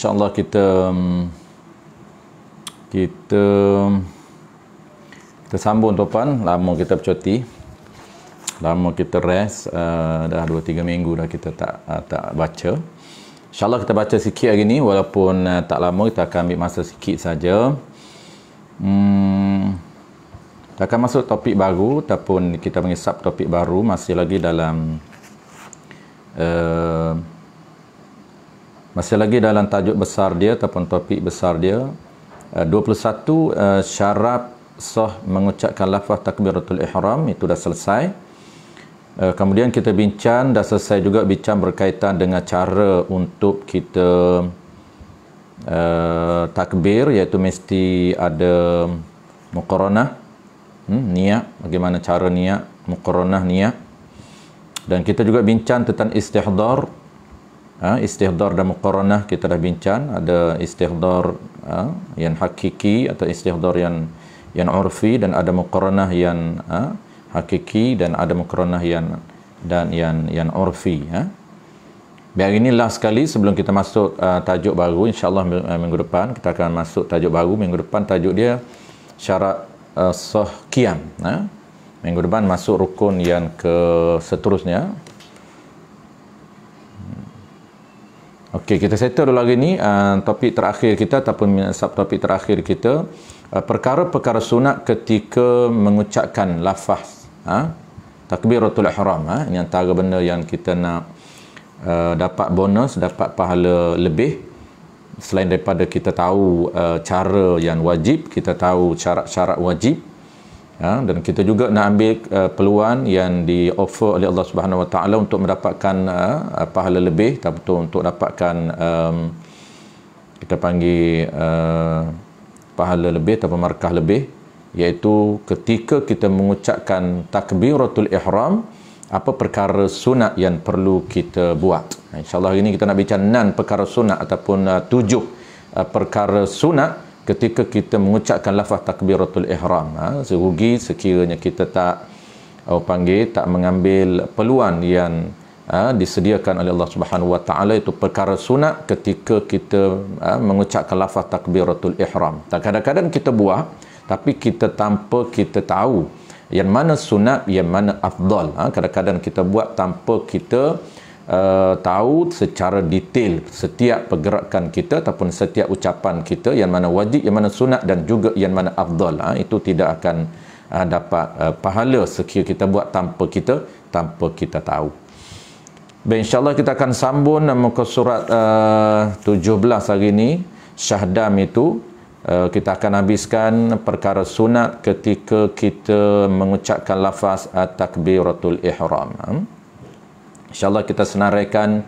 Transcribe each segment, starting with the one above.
InsyaAllah kita sambung tuan. Lama kita bercuti, lama kita rest, dah 2-3 minggu dah kita tak baca. InsyaAllah kita baca sikit hari ni, walaupun tak lama, kita akan ambil masa sikit saja. Kita akan masuk topik baru, ataupun kita mengisap topik baru, masih lagi dalam tajuk besar dia ataupun topik besar dia, 21 syarat sah mengucapkan lafaz takbiratul ihram. Itu dah selesai. Kemudian kita bincang, dah selesai juga bincang berkaitan dengan cara untuk kita takbir, iaitu mesti ada muqaranah, niat, bagaimana cara niat, muqaranah niat. Dan kita juga bincang tentang istihdar. Istihdar dan muqaranah kita dah bincang. Ada istihdar yang hakiki atau istihdar yang urfi, dan ada muqaranah yang hakiki, dan ada muqaranah yang urfi. Biar ini last sekali sebelum kita masuk tajuk baru. InsyaAllah minggu depan kita akan masuk tajuk baru. Minggu depan tajuk dia syarat sah qiyam. Minggu depan masuk rukun yang ke seterusnya. Okey, kita settle dulu hari ni topik terakhir kita ataupun subtopik terakhir kita, perkara-perkara sunat ketika mengucapkan lafaz takbiratul ihram. Ini antara benda yang kita nak dapat bonus, dapat pahala lebih. Selain daripada kita tahu cara yang wajib, kita tahu syarat-syarat wajib, dan kita juga nak ambil peluang yang di offer oleh Allah Subhanahu Wa Taala untuk mendapatkan pahala lebih, untuk dapatkan kita panggil pahala lebih ataupun markah lebih, iaitu ketika kita mengucapkan takbiratul ihram, apa perkara sunat yang perlu kita buat. InsyaAllah hari ini kita nak bincang 6 perkara sunat ataupun 7 perkara sunat ketika kita mengucapkan lafaz takbiratul ihram. Serugi sekiranya kita tak mengambil peluang yang disediakan oleh Allah Subhanahu Wa Taala, itu perkara sunat ketika kita mengucapkan lafaz takbiratul ihram. Kadang-kadang kita buat tapi kita tanpa kita tahu yang mana sunat, yang mana afdal. Kadang-kadang kita buat tanpa kita tahu secara detail setiap pergerakan kita ataupun setiap ucapan kita, yang mana wajib, yang mana sunat, dan juga yang mana afdal. Itu tidak akan dapat pahala sekiranya kita buat tanpa kita tahu. Baik, insyaAllah kita akan sambung muka surat 17 hari ini, Syahdam itu. Kita akan habiskan perkara sunat ketika kita mengucapkan lafaz takbiratul ihram. InsyaAllah kita senaraikan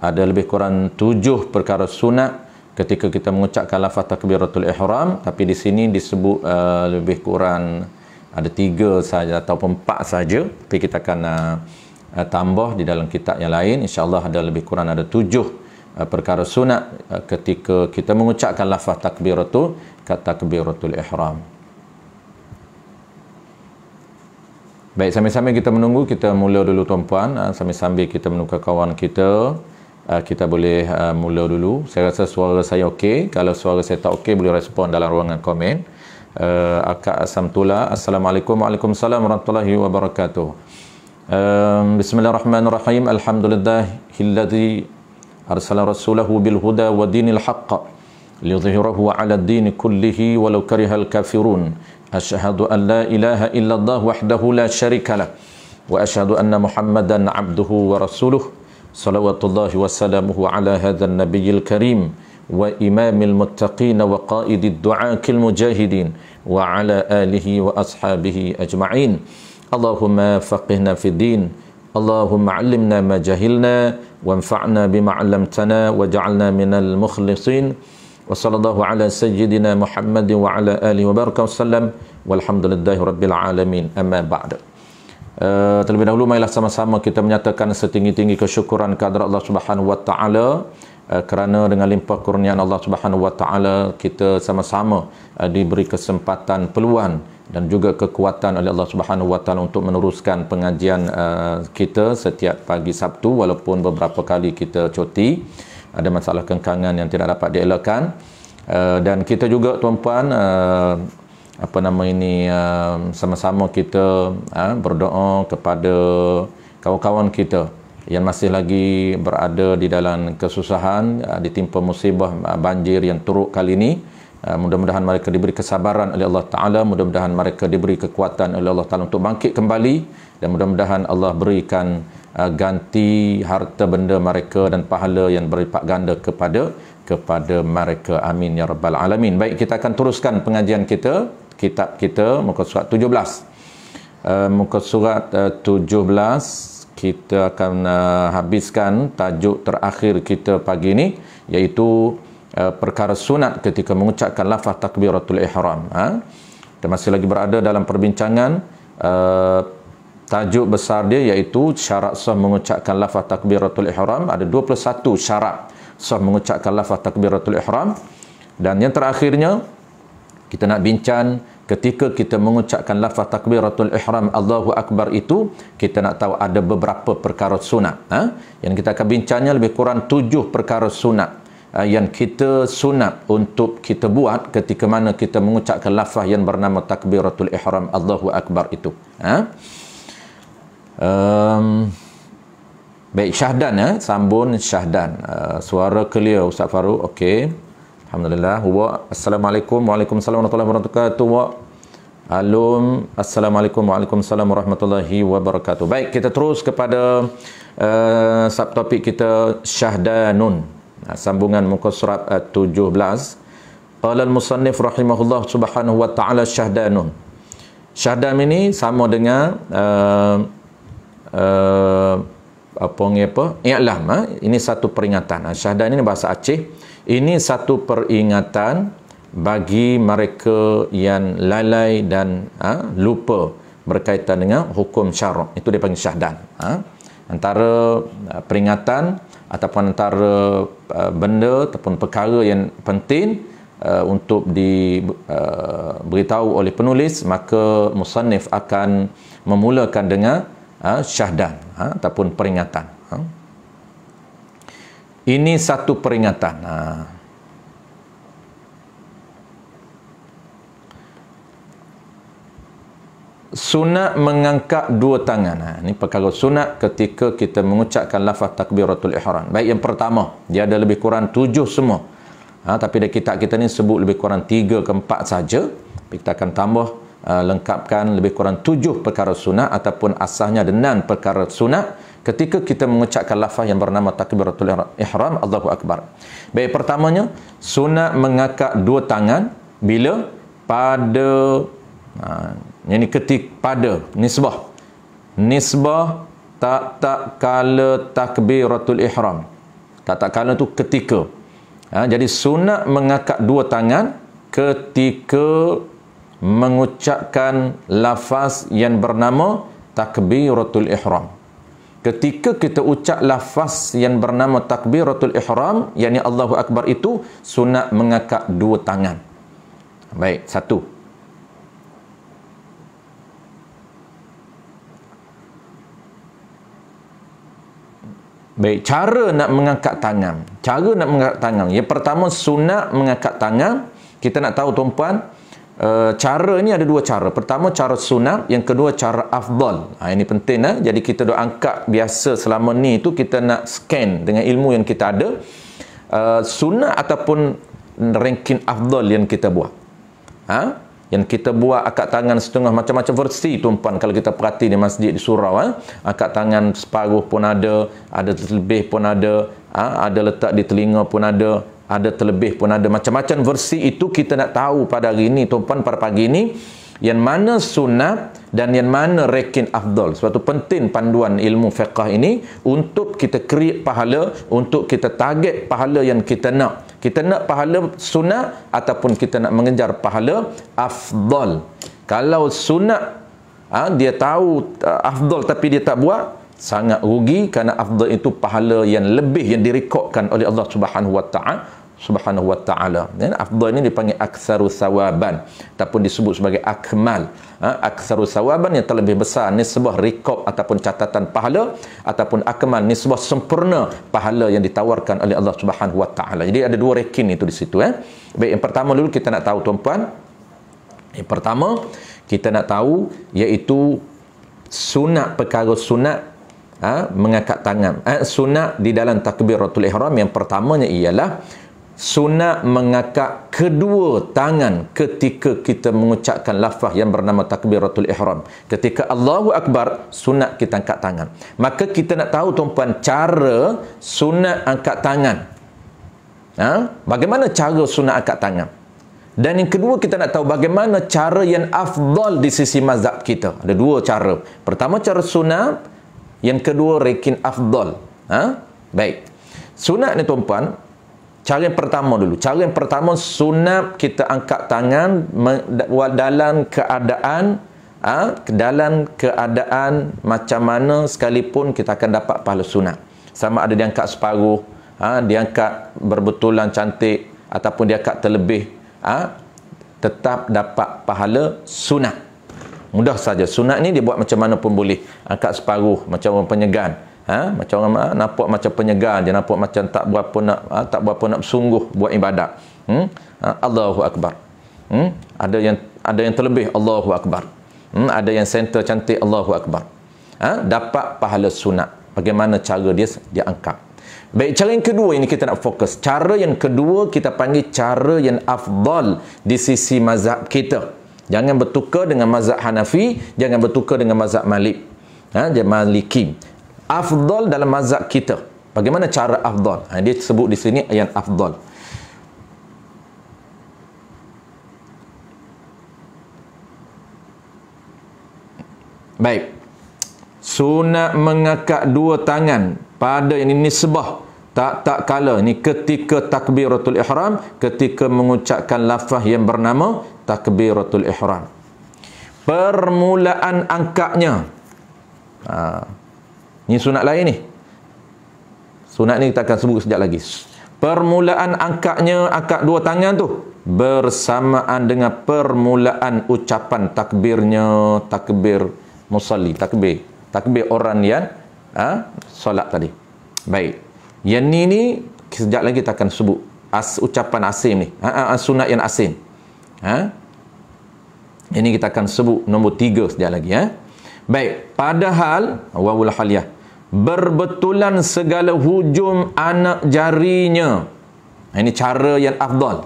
ada lebih kurang 7 perkara sunat ketika kita mengucapkan lafaz takbiratul ihram, tapi di sini disebut lebih kurang ada 3 saja ataupun 4 saja, tapi kita akan tambah di dalam kitab yang lain. InsyaAllah ada lebih kurang ada 7 perkara sunat ketika kita mengucapkan lafaz takbiratul ihram. Baik, sambil-sambil kita menunggu, kita mula dulu tuan-puan. Sambil-sambil kita menukar kawan kita, kita boleh mula dulu. Saya rasa suara saya okey. Kalau suara saya tak okey, boleh respon dalam ruangan komen. Akak Samtullah, Assalamualaikum. Waalaikumsalam warahmatullahi wabarakatuh. Bismillahirrahmanirrahim. Alhamdulillahilladzi arsala rasulahu bil huda wa dinil haqq liyudhhirahu 'ala ad-din kullihi walau karihal kafirun. Asyhadu an la ilaha illallah wahdahu la syarika lah, wa asyhadu anna Muhammadan 'abduhu wa rasuluh. Salawatullahi wa salamuhu ala hadzal nabiyil karim wa imamil muttaqin wa qaidid du'akil mujahidin wa ala alihi wa ashabihi ajma'in. Allahumma faqihna fid din, Allahumma 'allimna ma jahilna wanfa'na bima 'allamtana waj'alna minal mukhlisin. Wa sallallahu ala sayyidina Muhammad wa ala alihi wa baraka wasallam walhamdulillahi rabbil alamin. Amma ba'd. Terlebih dahulu marilah sama-sama kita menyatakan setinggi-tinggi kesyukuran kehadrat Allah Subhanahu wa taala, kerana dengan limpah kurniaan Allah Subhanahu wa taala kita sama-sama diberi kesempatan, peluang dan juga kekuatan oleh Allah Subhanahu wa taala untuk meneruskan pengajian kita setiap pagi Sabtu, walaupun beberapa kali kita cuti. ada masalah kengkangan yang tidak dapat dielakkan. Dan kita juga tuan-puan, apa nama ini, sama-sama kita berdoa kepada kawan-kawan kita yang masih lagi berada di dalam kesusahan, ditimpa musibah banjir yang teruk kali ini. Mudah-mudahan mereka diberi kesabaran oleh Allah Ta'ala, mudah-mudahan mereka diberi kekuatan oleh Allah Ta'ala untuk bangkit kembali, dan mudah-mudahan Allah berikan ganti harta benda mereka dan pahala yang berlipat ganda kepada mereka. Amin ya rabbal alamin. Baik, kita akan teruskan pengajian kita, kitab kita muka surat 17. Muka surat 17 kita akan habiskan tajuk terakhir kita pagi ini, iaitu perkara sunat ketika mengucapkan lafaz takbiratul ihram. Kita masih lagi berada dalam perbincangan. Tajuk besar dia iaitu syarat sah mengucapkan lafaz takbiratul ihram. Ada 21 syarat sah mengucapkan lafaz takbiratul ihram. Dan yang terakhirnya kita nak bincang, ketika kita mengucapkan lafaz takbiratul ihram Allahu Akbar itu, kita nak tahu ada beberapa perkara sunat. Yang kita akan bincangnya lebih kurang 7 perkara sunat yang kita sunat untuk kita buat ketika mana kita mengucapkan lafaz yang bernama takbiratul ihram Allahu Akbar itu. Baik, syahdan, sambun syahdan. Suara clear Ustaz Farouk. Okey, alhamdulillah. Assalamualaikum. Waalaikumsalam warahmatullahi wabarakatuh. Assalamualaikum waalaikumsalam warahmatullahi wabarakatuh. Baik, kita terus kepada subtopik kita, syahdanun. Sambungan muka surat 17. Qala al-musannif rahimahullah subhanahu wa ta'ala syahdanun. Syahdan ini sama dengan i'lam. Ini satu peringatan. Syahdan ini bahasa Aceh. Ini satu peringatan bagi mereka yang lalai dan lupa berkaitan dengan hukum syarak. Itu dia panggil syahdan. Antara peringatan ataupun antara benda ataupun perkara yang penting untuk diberitahu oleh penulis, maka musannif akan memulakan dengan syahdan ataupun peringatan. Ini satu peringatan. Sunat mengangkat dua tangan. Ini perkara sunat ketika kita mengucapkan lafaz takbiratul ihram. Baik, yang pertama, dia ada lebih kurang 7 semua. Tapi di kitab kita ni sebut lebih kurang 3 ke 4 saja. Kita akan tambah lengkapkan lebih kurang 7 perkara sunat ataupun asasnya ada 6 perkara sunat ketika kita mengucapkan lafaz yang bernama takbiratul ihram Allahu Akbar. Baik, pertamanya sunat mengangkat dua tangan bila pada yang ni pada nisbah tak kala takbiratul ihram. Tak kala tu ketika. Jadi sunat mengangkat dua tangan ketika mengucapkan lafaz yang bernama takbiratul ihram. Ketika kita ucap lafaz yang bernama takbiratul ihram, yakni Allahu Akbar, itu sunat mengangkat dua tangan. Baik, satu. Baik, cara nak mengangkat tangan. Yang pertama, sunat mengangkat tangan. Kita nak tahu tuan-puan, cara ni ada dua cara. Pertama, cara sunat. Yang kedua, cara afdal. Ini penting. Jadi kita dah angkat biasa selama ni tu, kita nak scan dengan ilmu yang kita ada. Sunat ataupun ranking afdal yang kita buat. Yang kita buat angkat tangan setengah, macam-macam versi tuan-puan. Kalau kita perhati di masjid di surau, angkat tangan separuh pun ada terlebih pun ada letak di telinga pun ada terlebih pun ada. Macam-macam versi itu kita nak tahu pada hari ini tuan-puan, pada pagi ini, yang mana sunat dan yang mana rekin afdal. Sebab itu penting panduan ilmu fiqh ini untuk kita create pahala, untuk kita target pahala yang kita nak. Kita nak pahala sunat ataupun kita nak mengejar pahala afdal. Kalau sunat dia tahu afdal tapi dia tak buat, sangat rugi, kerana afdal itu pahala yang lebih yang direkodkan oleh Allah Subhanahu Wa Subhanahu wa ta'ala. Afdal ini dipanggil aktsaru sawaban ataupun disebut sebagai akmal. Aktsaru sawaban yang terlebih besar nisbah rekod ataupun catatan pahala, ataupun akmal nisbah sempurna pahala yang ditawarkan oleh Allah Subhanahu wa ta'ala. Jadi ada dua rekin itu di situ. Baik, yang pertama dulu kita nak tahu tuan-puan. Yang pertama kita nak tahu iaitu sunat, perkara sunat mengangkat tangan. Sunat di dalam takbiratul ihram yang pertamanya ialah sunat mengangkat kedua tangan ketika kita mengucapkan lafaz yang bernama takbiratul ihram. Ketika Allahu Akbar, sunat kita angkat tangan. Maka kita nak tahu tuan-puan cara sunat angkat tangan. Bagaimana cara sunat angkat tangan? Dan yang kedua kita nak tahu bagaimana cara yang afdal di sisi mazhab kita. Ada dua cara. Pertama cara sunat, yang kedua rekin afdal. Baik. Sunat ni tuan-puan, cara yang pertama dulu. Cara yang pertama sunat kita angkat tangan dalam keadaan macam mana sekalipun kita akan dapat pahala sunat. Sama ada dia angkat separuh, dia angkat berbetulan cantik, ataupun dia angkat terlebih, tetap dapat pahala sunat. Mudah saja. Sunat ni dia buat macam mana pun boleh. Angkat separuh macam orang penyegan. Macam orang nampak macam penyegan, dia nampak macam tak berapa nak bersungguh buat ibadat. Allahu Akbar. Ada yang terlebih, Allahu Akbar. Ada yang center cantik, Allahu Akbar. Dapat pahala sunat. Bagaimana cara dia angkat. Baik, cara yang kedua ini kita nak fokus. Cara yang kedua kita panggil cara yang afdal di sisi mazhab kita. Jangan bertukar dengan mazhab Hanafi, jangan bertukar dengan mazhab Malik. Maliki. Afdal dalam mazhab kita. Bagaimana cara afdal? Dia sebut di sini yang afdal. Baik. Sunat mengangkat dua tangan pada ini nisbah tak kala ni ketika takbiratul ihram, ketika mengucapkan lafaz yang bernama takbiratul ihram. Permulaan angkatnya, ni sunat lain ni. Sunat ni kita akan sebut sekejap lagi. Permulaan angkatnya, angkat dua tangan tu bersamaan dengan permulaan ucapan takbirnya, takbir musalli, takbir orang yang solat tadi. Baik. Yang ni sekejap lagi kita akan sebut ucapan asim ni. Sunat yang asim. Ini kita akan sebut nombor 3 sekejap lagi. Baik. Padahal wawul haliyah, berbetulan segala hujum anak jarinya. Ini cara yang afdal.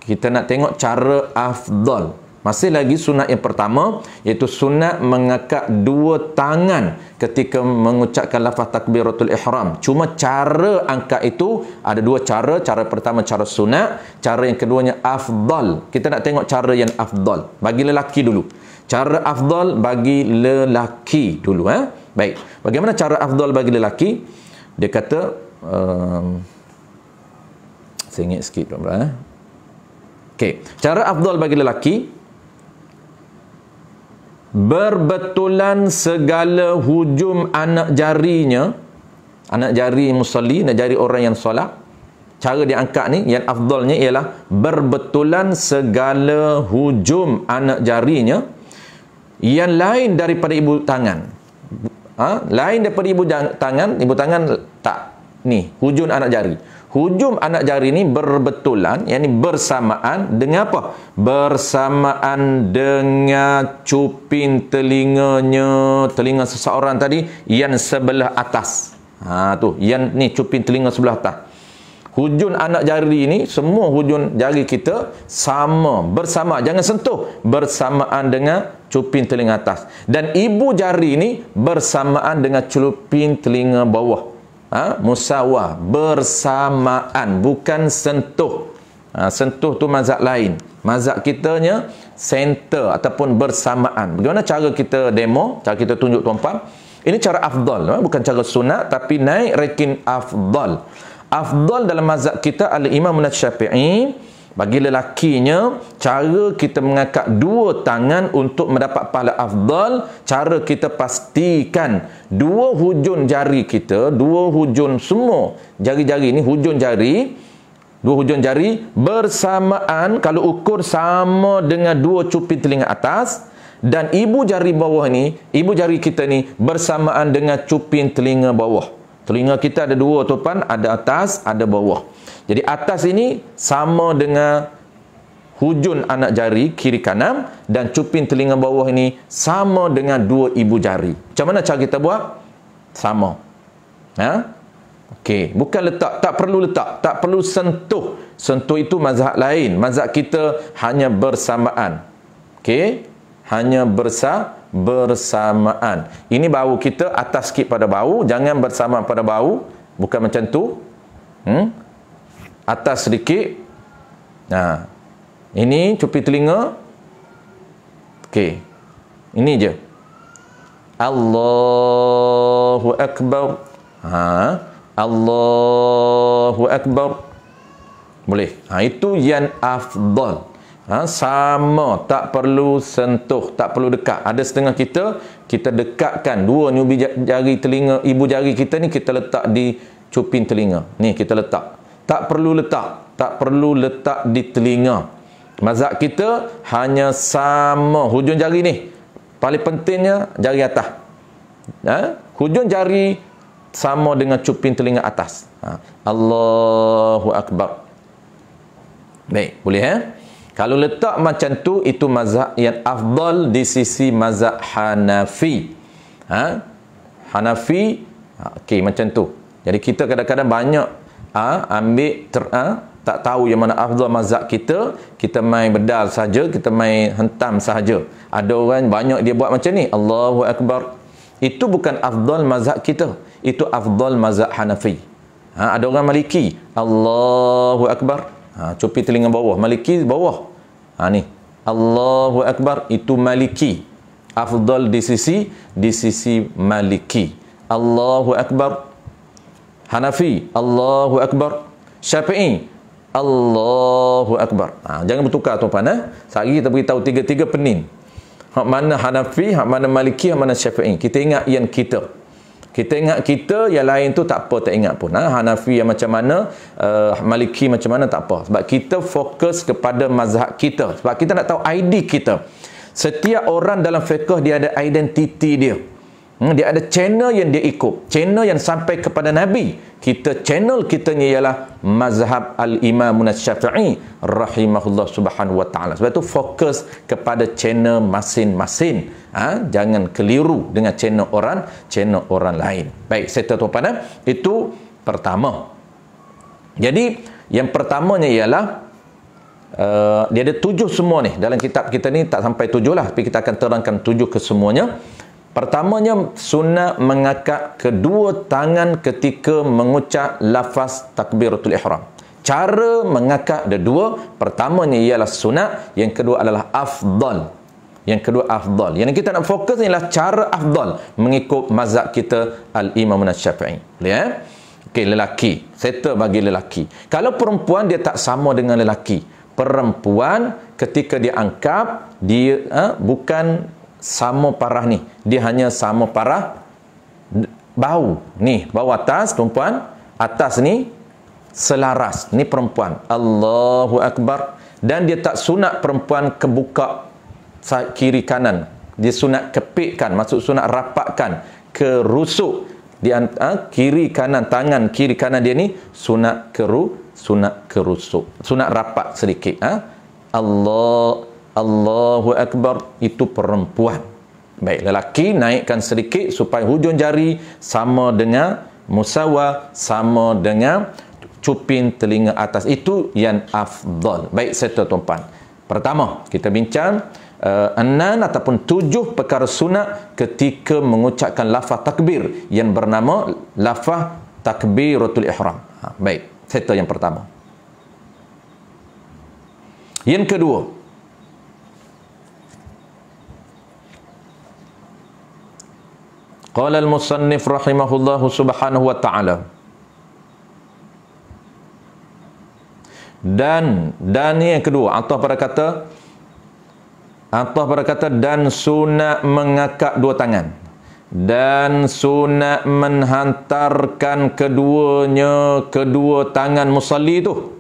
Kita nak tengok cara afdal. Masih lagi sunat yang pertama, iaitu sunat mengangkat dua tangan ketika mengucapkan lafaz takbiratul ihram. Cuma cara angkat itu ada dua cara. Cara pertama cara sunat, cara yang keduanya afdal. Kita nak tengok cara yang afdal. Bagi lelaki dulu. Cara afdal bagi lelaki dulu. Baik. Bagaimana cara afdal bagi lelaki? Dia kata, saya ingat sikit. Okey. Cara afdal bagi lelaki, berbetulan segala hujum anak jarinya, anak jari musalli, anak jari orang yang solat. Cara dia angkat ni yang afdalnya ialah berbetulan segala hujum anak jarinya yang lain daripada ibu tangan. Lain daripada ibu tangan tak. Ni hujum anak jari. Hujum anak jari ni berbetulan, yakni bersamaan dengan apa? Bersamaan dengan cuping telinga seseorang tadi yang sebelah atas. Tu, yang ni cuping telinga sebelah atas. Hujung anak jari ni, semua hujung jari kita sama, bersama, jangan sentuh, bersamaan dengan cuping telinga atas. Dan ibu jari ni bersamaan dengan cuping telinga bawah. Musawah, bersamaan, bukan sentuh. Sentuh tu mazhab lain. Mazhab kitanya center ataupun bersamaan. Bagaimana cara kita demo, cara kita tunjuk tuan-puan? Ini cara afdal, bukan cara sunat, tapi naik ranking afdal. Afdal dalam mazhab kita al-Imam Syafi'i, bagi lelakinya, cara kita mengangkat dua tangan untuk mendapat pahala afdal, cara kita pastikan dua hujung jari kita, dua hujung semua jari-jari ni, hujung jari Dua hujung jari bersamaan, kalau ukur sama dengan dua cuping telinga atas, dan ibu jari bawah ni, ibu jari kita ni bersamaan dengan cuping telinga bawah. Telinga kita ada dua tuan, ada atas, ada bawah. Jadi atas ini sama dengan hujung anak jari kiri kanan, dan cuping telinga bawah ini sama dengan dua ibu jari. Macam mana cara kita buat? Sama. Okey, bukan letak, tak perlu letak, tak perlu sentuh. Sentuh itu mazhab lain. Mazhab kita hanya bersamaan. Okey, hanya bersamaan. Ini bahu kita atas sikit pada bahu, jangan bersamaan pada bahu, bukan macam tu. Atas sedikit. Nah, ini cuping telinga. Okey, ini je. Allahu Akbar. Allahu Akbar. Boleh. Itu yang afdal. Sama, tak perlu sentuh, tak perlu dekat. Ada setengah kita dekatkan dua nyubi jari telinga, ibu jari kita ni kita letak di cuping telinga. Ni kita letak. Tak perlu letak, tak perlu letak di telinga. Mazhab kita hanya sama hujung jari ni. Paling pentingnya jari atas. Hujung jari sama dengan cuping telinga atas. Allahu Akbar. Baik, boleh Kalau letak macam tu, itu mazhab yang afdal di sisi mazhab Hanafi. Hanafi, okey, macam tu. Jadi kita kadang-kadang banyak ambil tak tahu yang mana afdal mazhab kita main bedal saja, kita main hentam sahaja. Ada orang banyak dia buat macam ni, Allahu Akbar. Itu bukan afdal mazhab kita, itu afdal mazhab Hanafi. Ada orang Maliki, Allahu Akbar. Cuping telinga bawah, Maliki bawah. Ni Allahu Akbar, itu Maliki. Afdal di sisi Maliki. Allahu Akbar. Hanafi, Allahu Akbar. Syafi'i, Allahu Akbar. Jangan bertukar tuan-tuan. Sehari kita beritahu tiga-tiga pening. Hak mana Hanafi, hak mana Maliki, hak mana Syafi'i. Kita ingat yang kita. Kita ingat kita, yang lain tu tak apa, tak ingat pun. Hanafi yang macam mana, Maliki macam mana, tak apa. Sebab kita fokus kepada mazhab kita. Sebab kita nak tahu ID kita. Setiap orang dalam fiqh dia ada identiti dia. Dia ada channel yang dia ikut. Channel yang sampai kepada Nabi. Channel kita ni ialah mazhab Al-Imam Syafi'i rahimahullah subhanahu wa ta'ala. Sebab itu fokus kepada channel masing-masing. Jangan keliru dengan channel orang lain. Baik, saya tuan-tuan, itu pertama. Jadi yang pertamanya ialah dia ada 7 semua ni. Dalam kitab kita ni tak sampai 7 lah, tapi kita akan terangkan 7 kesemuanya. Pertamanya, sunat mengangkat kedua tangan ketika mengucap lafaz takbiratul ihram. Cara mengangkat ada 2. Pertamanya ialah sunat, yang kedua adalah afdal. Yang kedua afdal. Yang kita nak fokus ialah cara afdal mengikut mazhab kita Al-Imam Syafi'i. Boleh Okey, lelaki. Settle bagi lelaki. Kalau perempuan, dia tak sama dengan lelaki. Perempuan ketika dia angkat, dia bukan sama parah ni, dia hanya sama parah bau ni, bau atas perempuan, atas ni selaras, ni perempuan. Allahu Akbar. Dan dia tak sunat perempuan kebuka kiri kanan, dia sunat kepitkan, maksud sunat rapatkan ke rusuk di kiri kanan, tangan kiri kanan dia ni sunat kerusuk, sunat rapat sedikit. Allahu Akbar, itu perempuan. Baik, lelaki naikkan sedikit supaya hujung jari sama dengan musawa, sama dengan cuping telinga atas. Itu yang afdal. Baik, serta tuan-tuan. Pertama, kita bincang 6 ataupun 7 perkara sunat ketika mengucapkan lafaz takbir yang bernama lafaz takbiratul ihram. Baik, serta yang pertama. Yang kedua, qala al-musannif rahimahullahu subhanahu wa ta'ala, dan ni yang kedua, atau pada kata dan sunat mengangkat dua tangan, dan sunat menghantarkan kedua tangan musalli tu.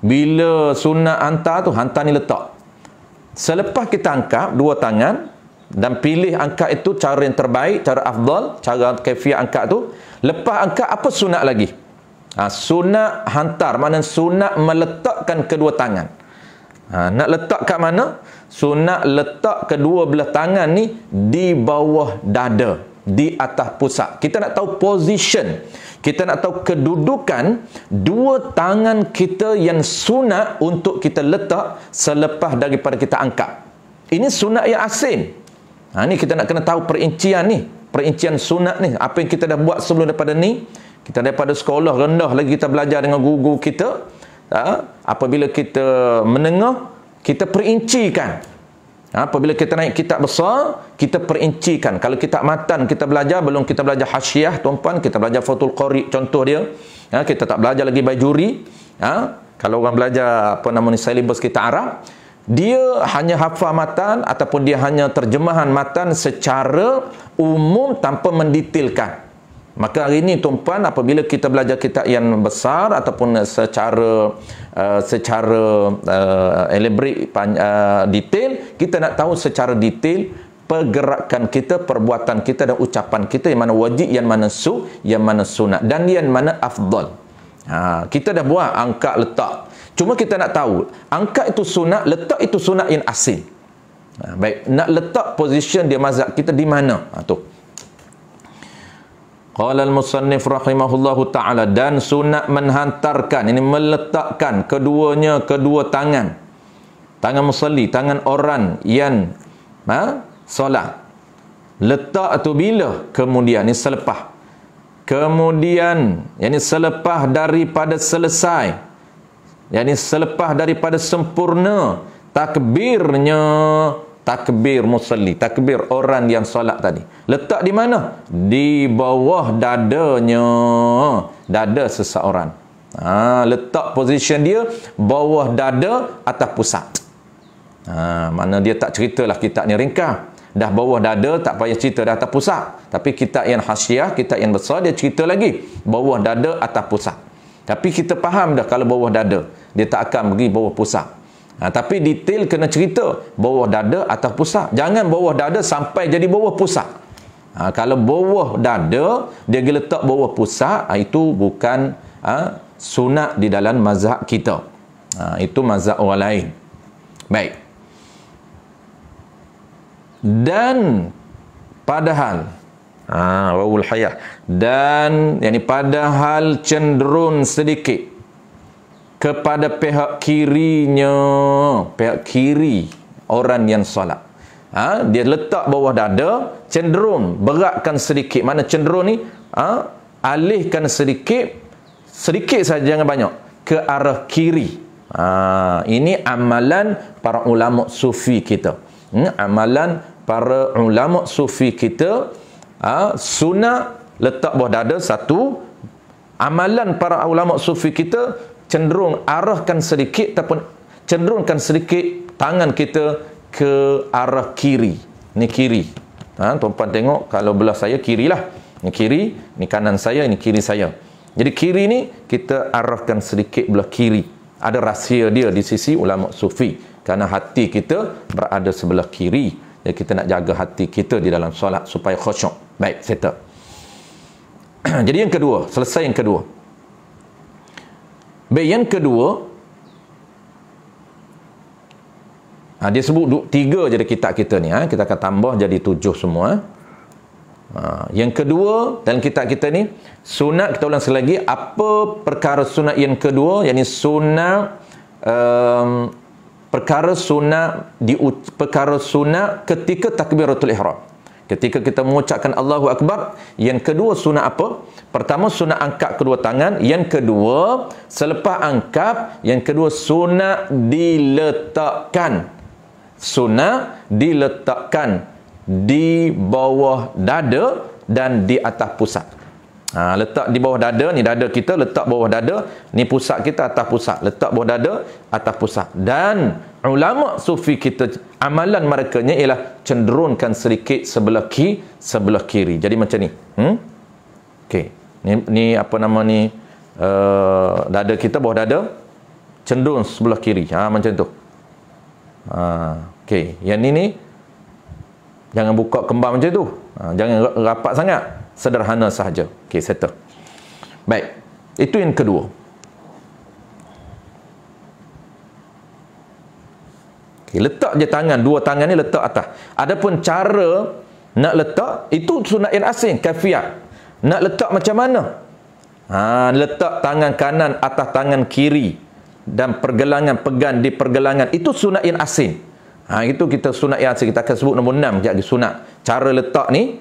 Bila sunat hantar tu, hantar ni letak. Selepas kita angkat dua tangan dan pilih angkat itu cara yang terbaik, cara afdal, cara kaifiah angkat tu. Lepas angkat, apa sunat lagi? Sunat hantar, maknanya sunat meletakkan kedua tangan. Nak letak kat mana? Sunat letak kedua belah tangan ni di bawah dada, di atas pusat. Kita nak tahu position, kita nak tahu kedudukan dua tangan kita yang sunat untuk kita letak selepas daripada kita angkat. Ini sunat yang asing. Ni kita nak kena tahu perincian ni, perincian sunat ni. Apa yang kita dah buat sebelum daripada ni, kita daripada sekolah rendah lagi kita belajar dengan guru kita. Apabila kita menengah, kita perincikan. Apabila kita naik kitab besar, kita perincikan. Kalau kitab matan kita belajar, belum kita belajar hasyiah, tuan-puan, kita belajar Fathul Qari, contoh dia. Kita tak belajar lagi Bajuri. Kalau orang belajar silibus kita Arab, dia hanya hafal matan ataupun dia hanya terjemahan matan secara umum tanpa mendetailkan. Maka hari ini tuan-puan, apabila kita belajar kitab yang besar ataupun secara elaborate, detail, kita nak tahu secara detail pergerakan kita, perbuatan kita dan ucapan kita, yang mana wajib, yang mana yang mana sunat dan yang mana afdal. Kita dah buat angkat letak. Cuma kita nak tahu angkat itu sunat, letak itu sunat yang asing. Baik, nak letak position dia mazhab kita di mana? Tu. Qala al-musannif rahimahullahu ta'ala, dan sunat menghantarkan, ini meletakkan keduanya, kedua tangan musalli, tangan orang yang solat. Letak tu bila? Kemudian, ini selepas. Kemudian, ini selepas daripada selesai. Yani selepas daripada sempurna takbirnya, takbir musalli, takbir orang yang solat tadi. Letak di mana? Di bawah dadanya, dada seseorang. Letak position dia bawah dada, atas pusat. Mana dia tak ceritalah kitab ni ringkas. Dah bawah dada tak payah cerita dah atas pusat. Tapi kitab yang hasyiah, kitab yang besar, dia cerita lagi bawah dada, atas pusat. Tapi kita faham dah kalau bawah dada, dia tak akan pergi bawah pusat. Tapi detail kena cerita bawah dada, atas pusat. Jangan bawah dada sampai jadi bawah pusat. Kalau bawah dada dia letak bawah pusat, itu bukan sunat di dalam mazhab kita. Itu mazhab orang lain. Baik. Dan padahal wawul hayah, dan yani padahal cenderung sedikit kepada pihak kirinya, pihak kiri orang yang solat. Dia letak bawah dada, cenderung beratkan sedikit. Mana cenderung ni? Alihkan sedikit saja, jangan banyak, ke arah kiri. Ini amalan para ulama sufi kita. Amalan para ulama sufi kita. Sunnah letak bawah dada satu. Amalan para ulama sufi kita cenderung arahkan sedikit ataupun cenderungkan sedikit tangan kita ke arah kiri. Ni kiri. Tuan-tuan tengok, kalau belah saya kiri lah. Ni kiri, ni kanan saya, ni kiri saya. Jadi kiri ni kita arahkan sedikit belah kiri. Ada rahsia dia di sisi ulama sufi. Kerana hati kita berada sebelah kiri. Jadi kita nak jaga hati kita di dalam solat supaya khusyuk. Baik, settle. Jadi yang kedua, selesai yang kedua. Baik, yang kedua, dia sebut 3 je kitab kita ni. Kita akan tambah jadi 7 semua. Yang kedua dalam kitab kita ni, sunat, kita ulang sekali lagi, apa perkara sunat yang kedua? Yang ni sunat, perkara sunat ketika takbiratul ihram. Ketika kita mengucapkan Allahu Akbar. Yang kedua sunat apa? Pertama sunat angkat kedua tangan. Yang kedua selepas angkat, yang kedua sunat diletakkan. Sunat diletakkan di bawah dada dan di atas pusat. Letak di bawah dada, ni dada kita, letak bawah dada, ni pusat kita, atas pusat. Letak bawah dada, atas pusat. Dan ulama sufi kita, amalan mereka nya ialah cenderungkan sedikit sebelah kiri. Jadi macam ni. Okey. Ni apa nama ni? Dada kita, bawah dada. cenderung sebelah kiri. Macam tu. Okey, yang ni jangan buka kembar macam tu. Jangan rapat sangat. Sederhana sahaja. Okey, settle. Baik. Itu yang kedua. Okay, letak je tangan, dua tangan ni letak atas. Adapun cara nak letak, itu sunat yang asing, kafiat. Nak letak macam mana? Letak tangan kanan atas tangan kiri dan pergelangan pegang di pergelangan, itu sunat yang asing. Itu kita sunat yang asing. Kita akan sebut nombor 6 sekejap lagi, sunat. Cara letak ni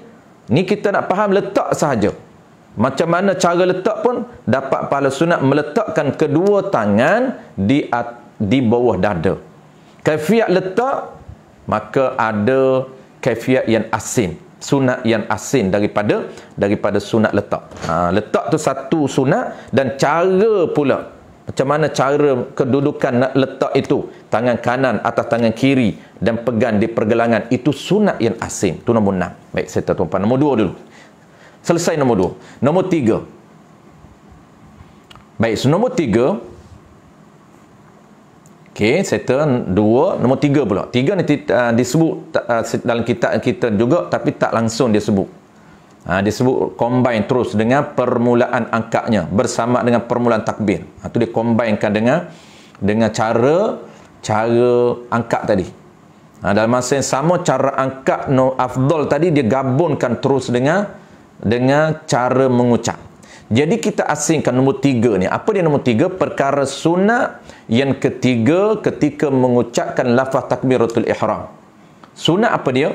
kita nak faham letak sahaja. Macam mana cara letak pun dapat pahala sunat meletakkan kedua tangan di bawah dada. Kaifiat letak, maka ada kaifiat yang asin, sunat yang asin daripada sunat letak. Letak tu satu sunat, dan cara pula macam mana cara kedudukan nak letak itu, tangan kanan atas tangan kiri dan pegang di pergelangan, itu sunat yang asin. Itu nombor 6. Baik, saya tuan-tuan, nombor 2 dulu. Selesai nombor 2. Nombor 3. Baik, so nombor 3. Okey, settle 2. Nombor 3 pula. 3 ni disebut dalam kitab kita juga, tapi tak langsung disebut. Disebut combine terus dengan permulaan angkatnya bersama dengan permulaan takbir. Itu dia combinekan dengan cara angkat tadi. Dalam masa yang sama, cara angkat afdal tadi dia gabungkan terus dengan cara mengucap. Jadi kita asingkan nombor 3 ni. Apa dia nombor 3? Perkara sunat yang ketiga ketika mengucapkan lafaz takbiratul ihram. Sunat apa dia?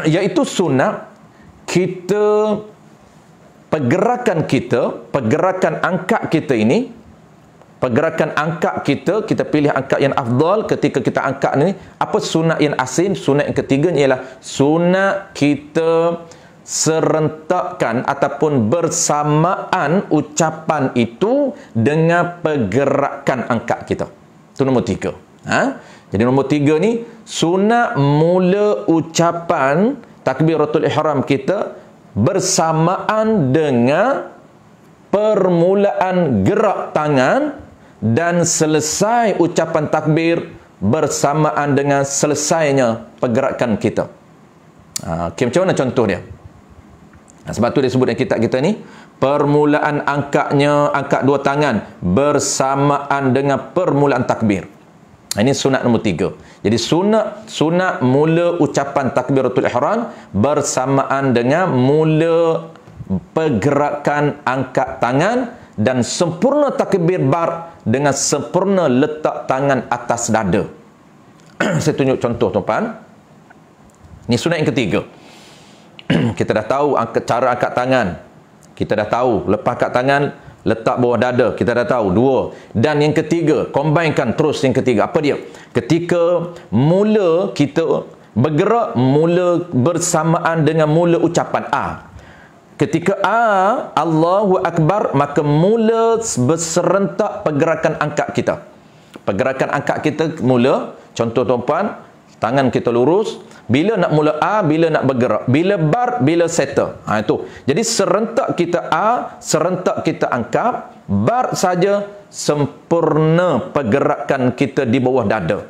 Iaitu sunat kita, pergerakan angkat kita ini, pergerakan angkat kita pilih angkat yang afdal ketika kita angkat ni. Apa sunat yang asin? Sunat yang ketiga ialah sunat kita serentakkan ataupun bersamaan ucapan itu dengan pergerakan angkat kita. Itu nombor 3. Jadi nombor 3 ni sunat mula ucapan takbiratul ihram kita bersamaan dengan permulaan gerak tangan, dan selesai ucapan takbir bersamaan dengan selesainya pergerakan kita. Okay, macam mana contoh dia? Sebab tu dia sebut dalam kitab kita ni, permulaan angkat dua tangan bersamaan dengan permulaan takbir. Ini sunat nombor 3. Jadi sunat mula ucapan takbiratul ihram bersamaan dengan mula pergerakan angkat tangan, dan sempurna takbir bar dengan sempurna letak tangan atas dada. Saya tunjuk contoh, tuan-tuan. Ini sunat yang ketiga. Kita dah tahu cara angkat tangan. Kita dah tahu lepas angkat tangan letak bawah dada, kita dah tahu 2. Dan yang ketiga, combinekan terus yang ketiga. Apa dia? Ketika mula kita bergerak, mula bersamaan dengan mula ucapan A. Ketika Allahu Akbar, maka mula berserentak pergerakan angkat kita. Pergerakan angkat kita mula, contoh tuan-tuan, tangan kita lurus. Bila nak mula bila nak bergerak, bila bar, bila settle. Itu. Jadi serentak kita serentak kita angkat, bar saja sempurna pergerakan kita di bawah dada.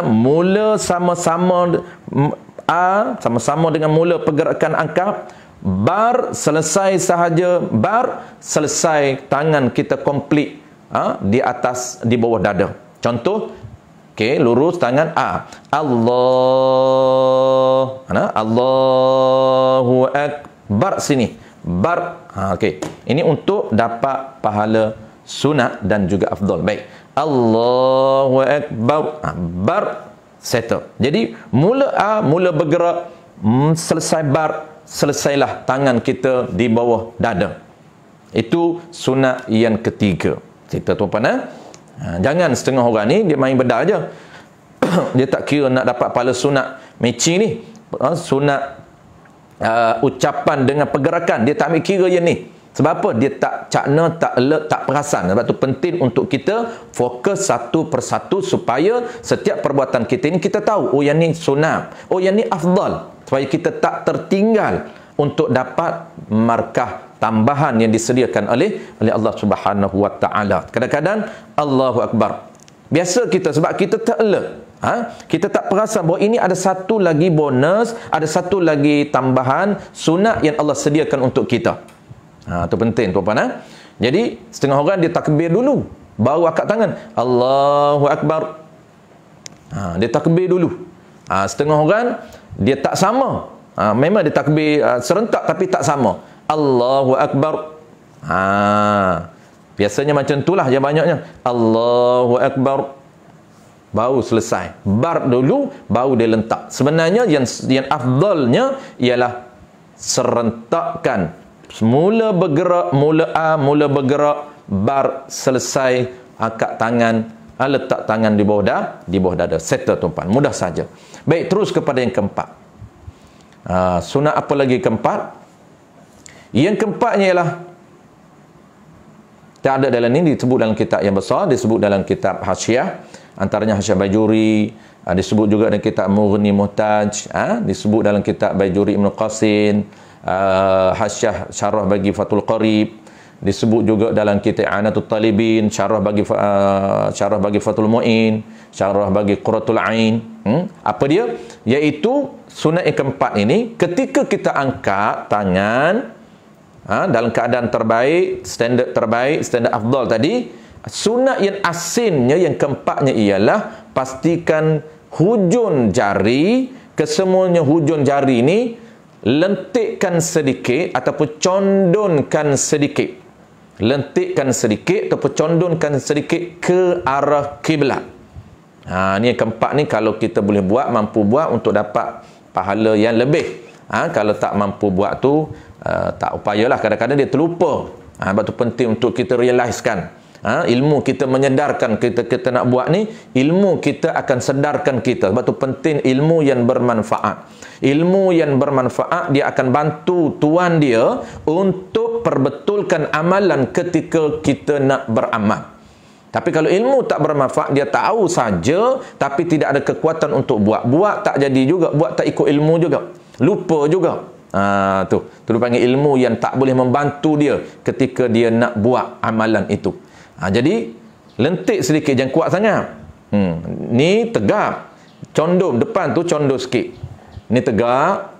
Mula sama-sama sama-sama dengan mula pergerakan angkat, bar selesai sahaja, bar selesai tangan kita komplit di atas, di bawah dada. Contoh, okey, lurus tangan Allahu Akbar sini. Bar. Okey. Ini untuk dapat pahala sunat dan juga afdal. Baik. Allahu Akbar. Bar, settle. Jadi mula mula bergerak, selesai bar, selesailah tangan kita di bawah dada. Itu sunat yang ketiga. Kita tuan-tuan, jangan setengah orang ni dia main bedah aja. Dia tak kira nak dapat pahala sunat matching ni, sunat ucapan dengan pergerakan, dia tak ambil kira yang ni. Sebab apa? Dia tak cakna, tak alert, tak perasan. Sebab tu penting untuk kita fokus satu persatu supaya setiap perbuatan kita ni kita tahu, oh yang ni sunat, oh yang ni afdal, supaya kita tak tertinggal untuk dapat markah tambahan yang disediakan oleh Allah Subhanahu wa taala. Kadang-kadang Allahu akbar. Biasa kita sebab kita tak alert. Kita tak perasan bahawa ini ada satu lagi bonus, ada satu lagi tambahan sunat yang Allah sediakan untuk kita. Itu penting tuan-tuan. Jadi setengah orang dia takbir dulu, baru angkat tangan. Allahu akbar. Dia takbir dulu. Setengah orang dia tak sama. Memang dia takbir serentak tapi tak sama. Allahu akbar. Biasanya macam itulah yang banyaknya. Allahu akbar. Baru selesai. Bar dulu baru dia lentak. Sebenarnya yang afdalnya ialah serentakkan. Mula bergerak, mula bergerak, bar selesai, angkat tangan, letak tangan di bawah dada. Settle tuan-tuan. Mudah saja. Baik, terus kepada yang keempat. Sunat apa lagi keempat? Yang keempatnya ialah tak ada dalam ini, disebut dalam kitab yang besar, disebut dalam kitab Hasyiah, antaranya Hasyiah Bajuri, disebut juga dalam kitab Mughni Muhtaj, disebut dalam kitab Bajuri Ibn Qasin, Hasyiah syarah bagi Fathul Qarib, disebut juga dalam kitab Anatul Talibin, syarah bagi Fathul Mu'in, syarah bagi Qurratul Ain. Apa dia? Iaitu sunat yang keempat ini, ketika kita angkat tangan dalam keadaan terbaik, standard terbaik, standard afdal tadi, sunat yang asinnya, yang keempatnya ialah pastikan hujung jari, kesemuanya hujung jari ini lentikkan sedikit ataupun condonkan sedikit. Lentikkan sedikit ataupun condonkan sedikit ke arah kiblat. Ni yang keempat ni kalau kita boleh buat, mampu buat untuk dapat pahala yang lebih. Kalau tak mampu buat tu, tak upayalah, kadang-kadang dia terlupa. Sebab tu penting untuk kita realizekan. Ilmu kita menyedarkan kita nak buat ni, ilmu kita akan sedarkan kita. Sebab tu penting ilmu yang bermanfaat. Ilmu yang bermanfaat dia akan bantu tuan dia untuk perbetulkan amalan ketika kita nak beramal. Tapi kalau ilmu tak bermanfaat, dia tahu saja tapi tidak ada kekuatan untuk buat. Buat tak jadi juga, buat tak ikut ilmu juga. Lupa juga. Tu dipanggil ilmu yang tak boleh membantu dia ketika dia nak buat amalan itu. Jadi lentik sedikit, jangan kuat sangat. Ni tegap, condong depan tu, condong sikit. Ni tegak,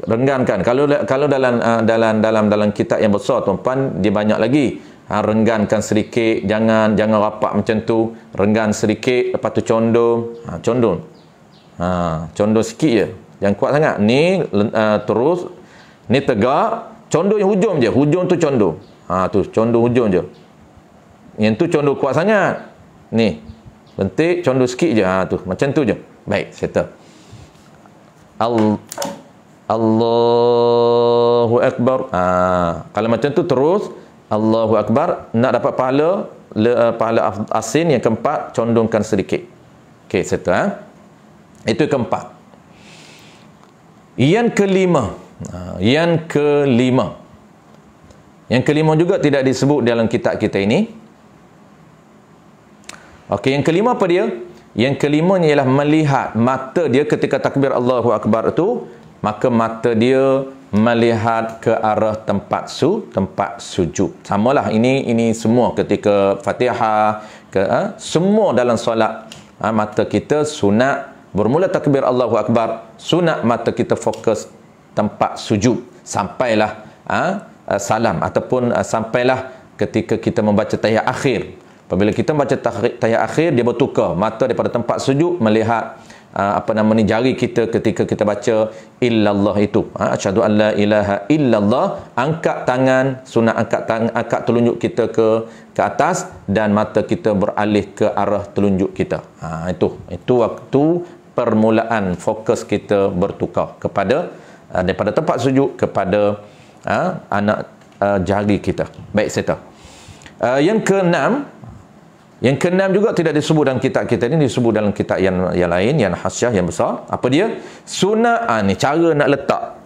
renggankan. Kalau dalam kitab yang besar tuan-tuan, dia banyak lagi. Renggankan sedikit, jangan rapat macam tu. Renggan sedikit, lepas tu condong. Condong sikit je, jangan kuat sangat. Ni terus, ni tegak, condong yang hujung je. Hujung tu condong. Tu condong hujung je. Yang tu condong kuat sangat. Ni lentik, condong sikit je. Tu macam tu je. Baik, settle. Allahu Akbar. Kalau macam tu terus Allahu Akbar, nak dapat pahala asin. Yang keempat, condongkan sedikit. Okey, settle. Itu keempat. Yang kelima juga tidak disebut dalam kitab kita ini. Okey, yang kelima apa dia? Yang kelimanya ialah melihat mata dia ketika takbir Allahu Akbar itu, maka mata dia melihat ke arah tempat sujud. Samalah ini semua ketika Fatihah, semua dalam solat. Mata kita sunat bermula takbir Allahu Akbar, sunat mata kita fokus tempat sujud sampailah salam ataupun sampailah ketika kita membaca tahiyat akhir. Apabila kita membaca tahiyat akhir, dia bertukar mata daripada tempat sujud melihat jari kita ketika kita baca illallah itu. Asyhadu an la ilaha illallah, angkat tangan, sunat angkat telunjuk kita ke atas dan mata kita beralih ke arah telunjuk kita. Itu waktu permulaan fokus kita bertukar kepada daripada tempat sujud kepada anak jari kita. Baik, settle. Yang keenam juga tidak disebut dalam kitab kita ini, disebut dalam kitab yang lain, yang Hasyiah yang besar. Apa dia? Sunat, ni cara nak letak.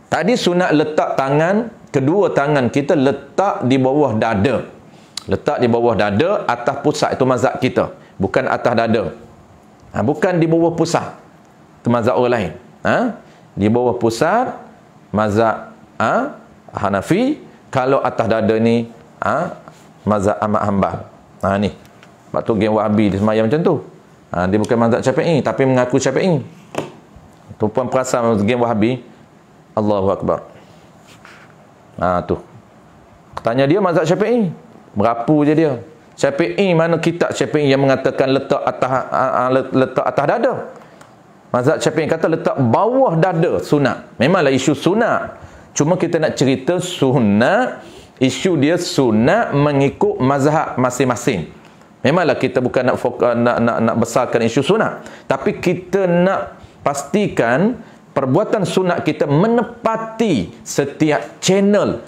Tadi sunat letak tangan, kedua tangan kita letak di bawah dada. Letak di bawah dada, atas pusat, itu mazhab kita. Bukan atas dada. Bukan di bawah pusat. Itu mazhab orang lain. Di bawah pusat, mazhab Hanafi. Kalau atas dada ni mazhab Ahmad Hanbal. Ni. Sebab tu geng Wahabi dia semayang macam tu. Dia bukan mazhab Syafi'i tapi mengaku Syafi'i. Tuan perasan geng Wahabi. Allahu Akbar. Tu. Tanya dia mazhab Syafi'i. Merapu je dia. Syafi'i, mana kitab Syafi'i yang mengatakan letak atas dada? Mazhab Syafi'i kata letak bawah dada sunat. Memanglah isu sunat. Cuma kita nak cerita sunat, isu dia sunat mengikut mazhab masing-masing. Memanglah kita bukan nak besarkan isu sunat, tapi kita nak pastikan perbuatan sunat kita menepati setiap channel.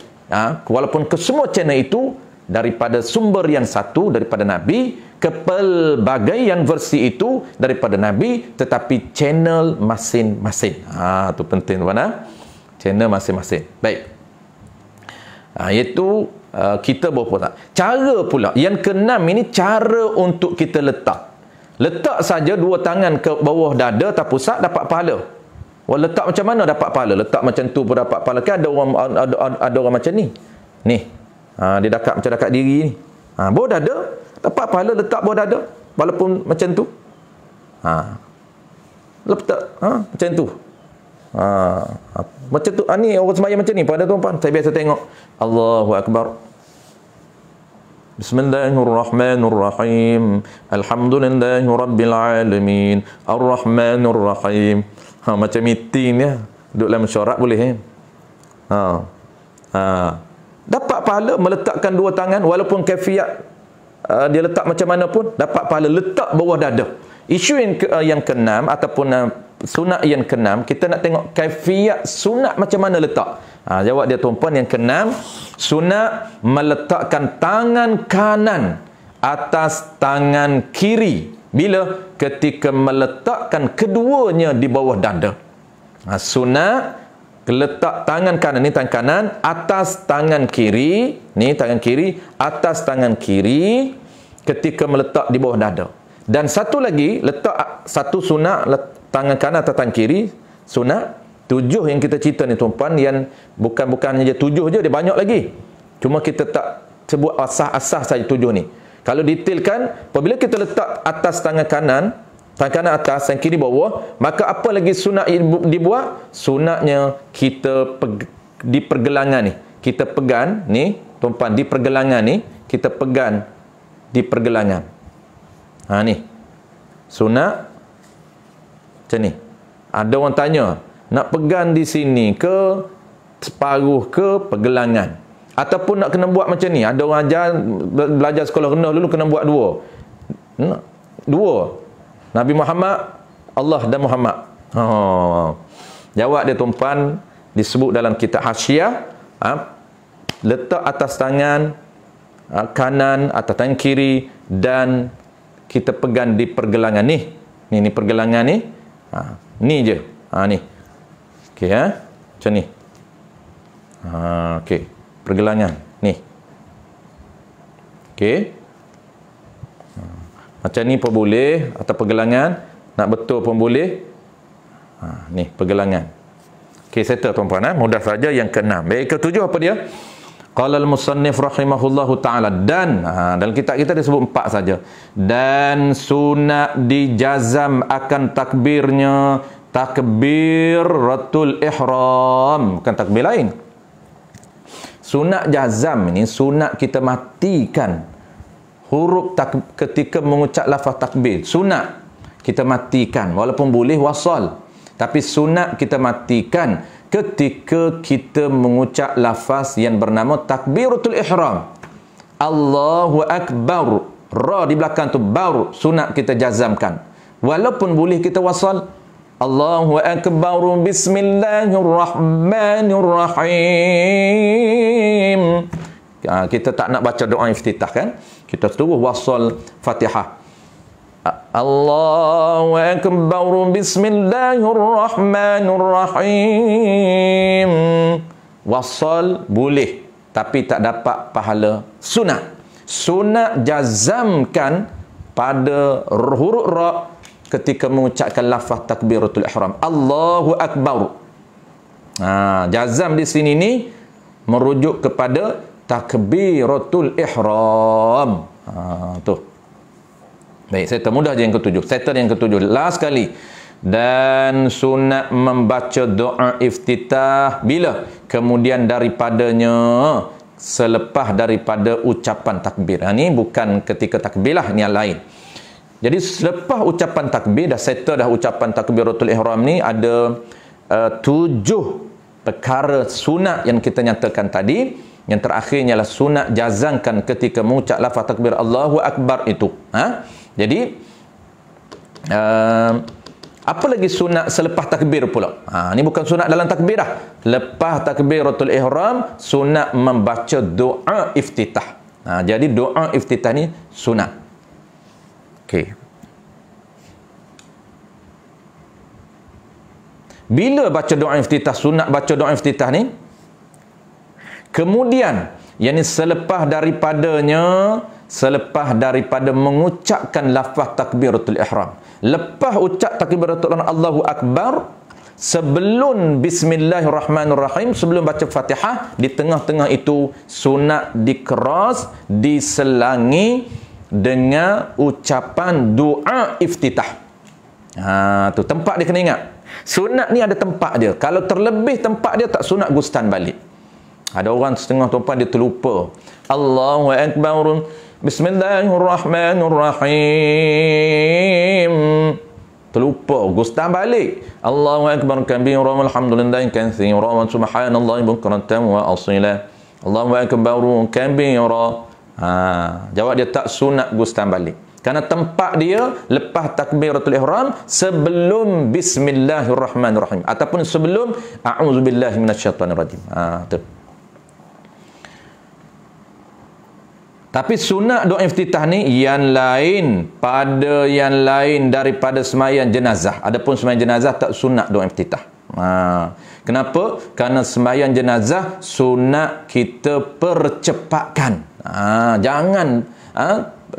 Walaupun kesemua channel itu daripada sumber yang satu, daripada Nabi, ke pelbagai yang versi itu daripada Nabi, tetapi channel masing-masing. Itu penting tuan. Channel masing-masing. Baik. Iaitu kita berapa. Cara pula yang keenam ini, cara untuk kita letak. Letak saja dua tangan ke bawah dada tak pusat dapat pahala. Letak macam mana dapat pahala? Letak macam tu pun dapat pahala. Kan ada orang macam ni. Ni. Dia dekat macam dekat diri ni. Bawah dada dapat pahala, letak bawah dada walaupun macam tu. Letak macam tu. Macam tu. Ni orang sembahyang macam ni pada tuan-tuan. Saya biasa tengok. Allahu Akbar. Bismillahirrahmanirrahim. Alhamdulillahi rabbil alamin. Ar-Rahmanir-Rahim. Macam meeting dia. Duduk dalam mesyuarat boleh. Dapat pahala meletakkan dua tangan walaupun kaifiat dia letak macam mana pun dapat pahala letak bawah dada. Isu yang keenam ataupun sunat yang keenam, kita nak tengok kaifiat sunat macam mana letak. Jawab dia tuan-puan, yang keenam, sunat meletakkan tangan kanan atas tangan kiri bila ketika meletakkan keduanya di bawah dada. Sunat letak tangan kanan, ni tangan kanan atas tangan kiri, ni tangan kiri atas tangan kiri ketika meletak di bawah dada. Dan satu lagi, letak satu sunat tangan kanan atas tangan kiri, sunat 7 yang kita cerita ni tuan-puan, yang bukan hanya 7 je, dia banyak lagi. Cuma kita tak sebut asas-asas saja 7 ni. Kalau detailkan, apabila kita letak atas tangan kanan atas, tangan kiri bawah, maka apa lagi sunat dibuat? Sunatnya kita di pergelangan ni, kita pegang ni tuan-puan, di pergelangan ni kita pegang di pergelangan. Ni sunat macam ni. Ada orang tanya, nak pegang di sini ke separuh ke pergelangan, ataupun nak kena buat macam ni? Ada orang ajar belajar sekolah rendah dulu kena buat dua. Nabi Muhammad, Allah dan Muhammad. Jawab dia tuan-puan, disebut dalam kitab Hasyiah, letak atas tangan kanan atas tangan kiri dan kita pegang di pergelangan ni. Ni pergelangan ni. Ni je. Ni. Okey macam ni. Okey. Pergelangan ni. Okey. Macam ni pun boleh, atau pergelangan nak betul pun boleh. Ni pergelangan. Okey, settle tuan-puan. Mudah saja. Yang keenam. Baik, ketujuh apa dia? Qala al-musannif rahimahullahu ta'ala. Dan dalam kitab kita dia sebut 4 saja. Dan sunat dijazam akan takbirnya takbiratul ihram, bukan takbir lain. Sunat jazam ini sunat kita matikan huruf ketika mengucap lafaz takbir. Sunat kita matikan, walaupun boleh wasal, tapi sunat kita matikan ketika kita mengucap lafaz yang bernama takbiratul ihram. Allahu Akbar, ra di belakang tu baru sunat kita jazamkan, walaupun boleh kita wasal. Allahu Akbar, Bismillahirrahmanirrahim. Kita tak nak baca doa iftitah kan, kita terus wasal Fatihah. Allahu Akbar, Bismillahirrahmanirrahim. Wasal boleh, tapi tak dapat pahala sunat. Sunat jazamkan pada huruf ra ketika mengucapkan lafaz takbiratul ihram. Allahu Akbar. Jazam di sini ni merujuk kepada takbiratul ihram. Tu. Baik, saya termudah je yang ketujuh. Settle yang ketujuh. Last kali. Dan sunat membaca doa iftitah bila? Kemudian daripadanya, selepas daripada ucapan takbir. Ini bukan ketika takbir lah, ini yang lain. Jadi selepas ucapan takbir, dah settle dah ucapan takbiratul ihram ni, ada 7 perkara sunat yang kita nyatakan tadi. Yang terakhirnya adalah sunat jazangkan ketika mengucap lafaz takbir Allahu Akbar itu. Jadi apa lagi sunat selepas takbir pula? Ni bukan sunat dalam takbir dah. Lepas takbiratul ihram, sunat membaca doa iftitah. Jadi doa iftitah ni sunat. Okey. Bila baca doa iftitah, sunat baca doa iftitah ni? Kemudian, yakni selepas daripada mengucapkan lafaz takbiratul ihram. Lepas ucap takbiratul ihram Allahu Akbar, sebelum bismillahirrahmanirrahim, sebelum baca Fatihah, di tengah-tengah itu sunat dikeras, diselangi dengan ucapan doa iftitah. Tu tempat dia kena ingat. Sunat ni ada tempat dia. Kalau terlebih tempat dia, tak sunat gustan balik. Ada orang setengah tuan dia terlupa. Allahu Akbar. Bismillahirrahmanirrahim. Terlupa, gustan balik. Allahu Akbar kabira walhamdulillahi katsira wa subhanallahi bukratan wa asila. Allahu Akbar kabira. Jawab dia tak sunat gustan balik. Kerana tempat dia lepas takbiratul ihram, sebelum bismillahirrahmanirrahim ataupun sebelum a'udzubillahi minasyaitonirrajim. Tu. Tapi sunat doa iftitah ni yang lain daripada sembahyang jenazah. Adapun sembahyang jenazah tak sunat doa iftitah. Kenapa? Kerana sembahyang jenazah sunat kita percepatkan. Jangan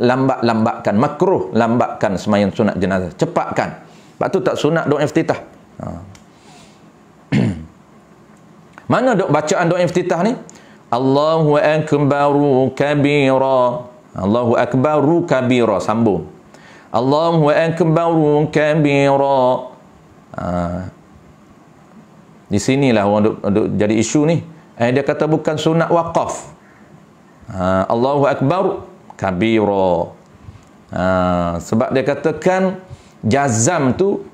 lambat-lambatkan, makruh lambatkan sembahyang sunat jenazah. Cepatkan. Sebab tu tak sunat doa iftitah. Mana bacaan doa iftitah ni? Allahu akbaru kabira. Allahu akbaru kabira, sambung. Allahu akbaru kabira. Di sinilah orang duk jadi isu ni. Dia kata bukan sunat waqaf. Allahu akbar kabira. Sebab dia katakan jazam tu,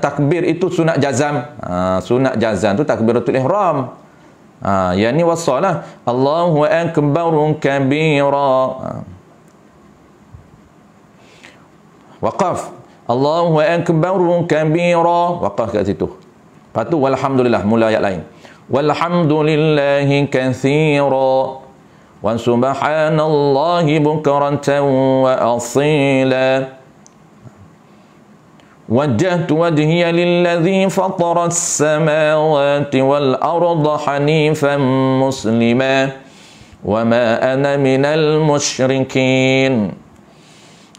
takbir itu sunat jazam. Sunat jazam tu takbiratul ihram. Yang ni wasalah. Allahu akbar kabira. Waqaf. Allahu akbar kabira. Waqaf kat situ. Lepas tu walhamdulillah, mula ayat lain. Walhamdulillahi katsira wa subhanallahi bukratan wa asila. وجهت وجهي للذي فطر السماوات والأرض حنيفا مسلما وما أنا من المشركين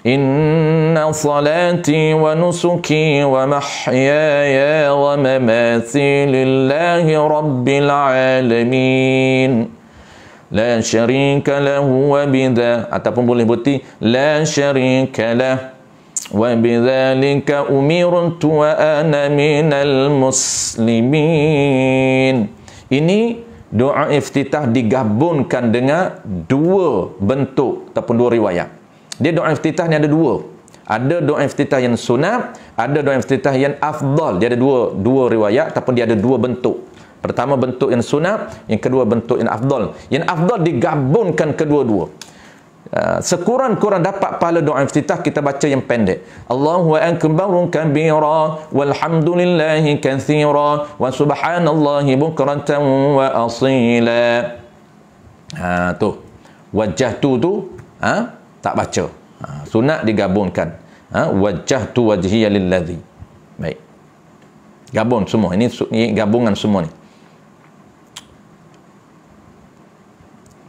إن صلاتي ونسكي ومحياي ومماتي لله رب العالمين لا شريك له وبذا ataupun boleh berarti لا شريك له وَبِذَلِكَ أُمِرْتُ وَأَنَا مِنَ الْمُسْلِمِينَ. Ini doa iftitah digabungkan dengan dua bentuk ataupun dua riwayat. Dia doa iftitah ni ada dua. Ada doa iftitah yang sunat, ada doa iftitah yang afdal. Dia ada dua riwayat ataupun dia ada dua bentuk. Pertama bentuk yang sunat, yang kedua bentuk yang afdal. Yang afdal digabungkan kedua-dua. Sekurang-kurang dapat pahala doa iftitah kita baca yang pendek. Allahu akbar kabira walhamdulillahi katsira wa subhanallahi bukratan wa asila. Tu wajjahtu tu tak baca. Sunat digabungkan. Wajjahtu wajhiya lilladzi. Baik. Gabung semua. Ini gabungan semua ni.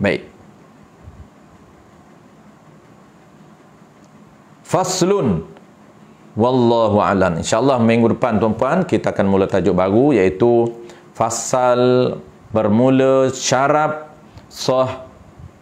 Baik. Faslun wallahu a'lam. InsyaAllah minggu depan tuan-tuan kita akan mula tajuk baru, iaitu fasal bermula syarat sah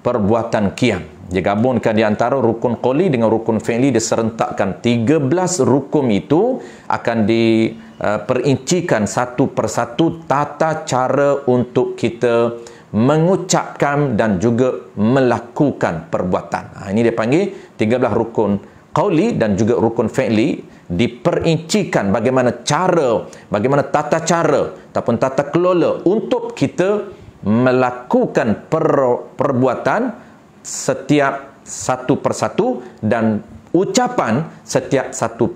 perbuatan qiyam. Dia gabungkan di antara rukun qauli dengan rukun fi'li, diserentakkan 13 rukun itu akan diperincikan satu persatu tata cara untuk kita mengucapkan dan juga melakukan perbuatan. Ini dia panggil 13 rukun qauli dan juga rukun fi'li, diperincikan bagaimana cara, bagaimana tata cara ataupun tata kelola untuk kita melakukan perbuatan setiap satu persatu dan ucapan setiap satu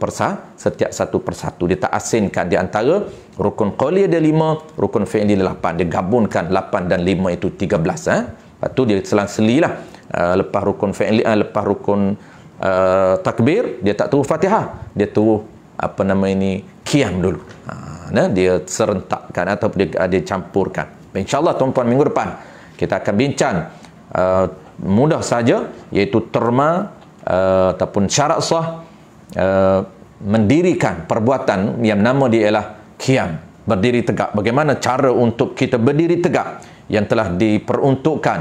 persatu. Dia tak asingkan di antara rukun qauli ada 5, rukun fi'li 8. Dia gabungkan 8 dan 5 itu 13. Lepas tu dia selang-selilah. Lepas rukun fi'li, lepas rukun takbir, dia tak turun Fatihah, dia turun qiyam dulu. Dia serentakkan ataupun dia campurkan. InsyaAllah tuan-tuan minggu depan kita akan bincang mudah saja, iaitu terma ataupun syarat sah mendirikan perbuatan yang nama dia ialah qiyam, berdiri tegak. Bagaimana cara untuk kita berdiri tegak yang telah diperuntukkan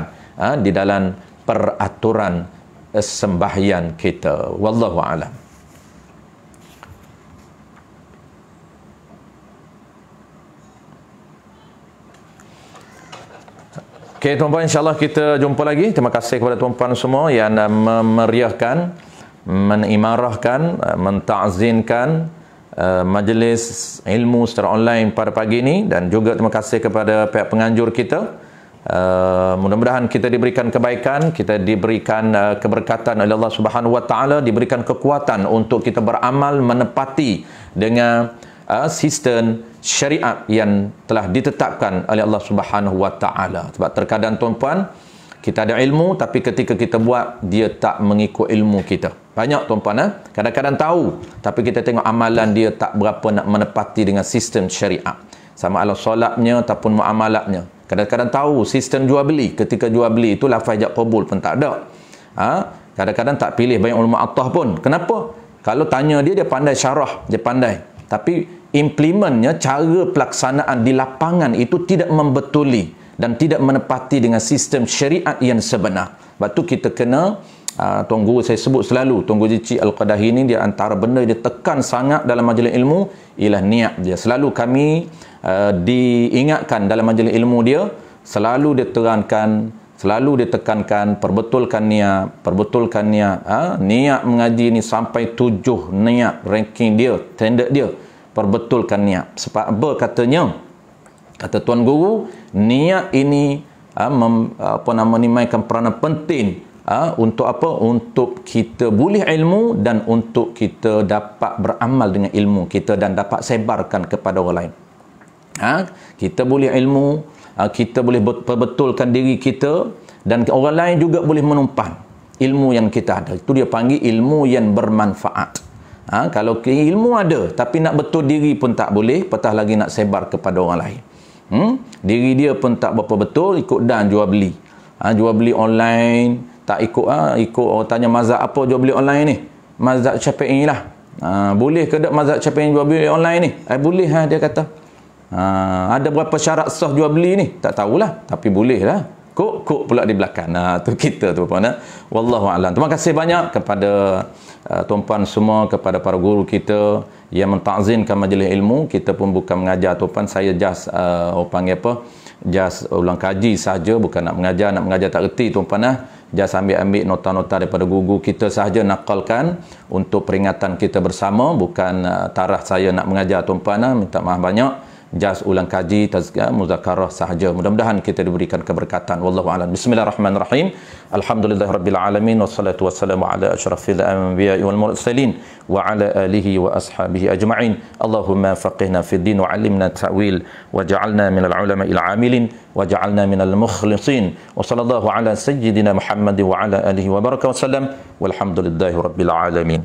di dalam peraturan sembahyang kita. Wallahu a'lam. Okey tuan-tuan, insyaAllah kita jumpa lagi. Terima kasih kepada tuan-tuan semua yang memeriahkan, mengimarahkan, menta'zinkan majlis ilmu secara online pada pagi ini. Dan juga terima kasih kepada pihak penganjur kita. Mudah-mudahan kita diberikan kebaikan, kita diberikan keberkatan oleh Allah Subhanahu Wa Taala, diberikan kekuatan untuk kita beramal menepati dengan sistem syariat yang telah ditetapkan oleh Allah Subhanahu Wa Taala. Sebab terkadang tuan-tuan, kita ada ilmu tapi ketika kita buat dia tak mengikut ilmu kita. Banyak tuan-tuan kadang-kadang tahu tapi kita tengok amalan dia tak berapa nak menepati dengan sistem syariat. Sama ala solatnya ataupun muamalatnya. Kadang-kadang tahu sistem jual beli, ketika jual beli itu lafaz ijab qabul pun tak ada. Kadang-kadang tak pilih banyak ulama attah pun. Kenapa? Kalau tanya dia pandai syarah, dia pandai. Tapi implementnya, cara pelaksanaan di lapangan itu tidak membetuli dan tidak menepati dengan sistem syariat yang sebenar. Sebab tu kita kena, Tuan Guru saya sebut selalu, Tuan Guru Cik Al-Qadahi ini dia antara benda dia tekan sangat dalam majlis ilmu ialah niat dia. Selalu kami diingatkan dalam majlis ilmu dia, selalu dia terangkan, selalu dia tekankan, perbetulkan niat, niat mengaji ni sampai 7 niat ranking dia, standard dia, perbetulkan niat. Sebab apa katanya? Kata Tuan Guru, niat ini mainkan peranan penting untuk apa? Untuk kita boleh ilmu dan untuk kita dapat beramal dengan ilmu kita dan dapat sebarkan kepada orang lain. Kita boleh ilmu, kita boleh perbetulkan diri kita dan orang lain juga boleh menumpang ilmu yang kita ada. Itu dia panggil ilmu yang bermanfaat. Kalau ilmu ada tapi nak betul diri pun tak boleh, patah lagi nak sebar kepada orang lain. Diri dia pun tak berapa betul, ikut dan jual beli. Jual beli online, tak ikut orang tanya mazhab apa jual beli online ni? Mazhab Syafi'i lah. Boleh ke tak mazhab Syafi'i jual beli online ni? Boleh dia kata. Ada berapa syarat sah jual beli ni? Tak tahulah, tapi boleh lah. Kok pula di belakang. Tu kita tu puan. Wallahu a'lam. Terima kasih banyak kepada tuan-puan semua, kepada para guru kita yang menta'zinkan majlis ilmu. Kita pun bukan mengajar tuan-puan, saya just orang panggil apa? Just ulang kaji saja, bukan nak mengajar tak erti tuan-puan Just ambil nota-nota daripada guru kita sahaja, nakalkan untuk peringatan kita bersama, bukan taraf saya nak mengajar tuan-puan minta maaf banyak. Just ulang kaji, tazkiyah, muzakarah sahaja. Mudah-mudahan kita diberikan keberkatan. Wallahu a'lam. Bismillahirrahmanirrahim. Alhamdulillahirabbil alamin wassalatu wassalamu ala asyrafil anbiya'i wal mursalin wa ala alihi wa ashabihi ajma'in. Allahumma faqihna fid din wa 'allimna ta'wil waj'alna minal ulama'il 'amilin waj'alna minal mukhlisin. Wa sallallahu ala sayyidina Muhammad wa ala alihi wa baraka wa sallam. Walhamdulillahirabbil alamin.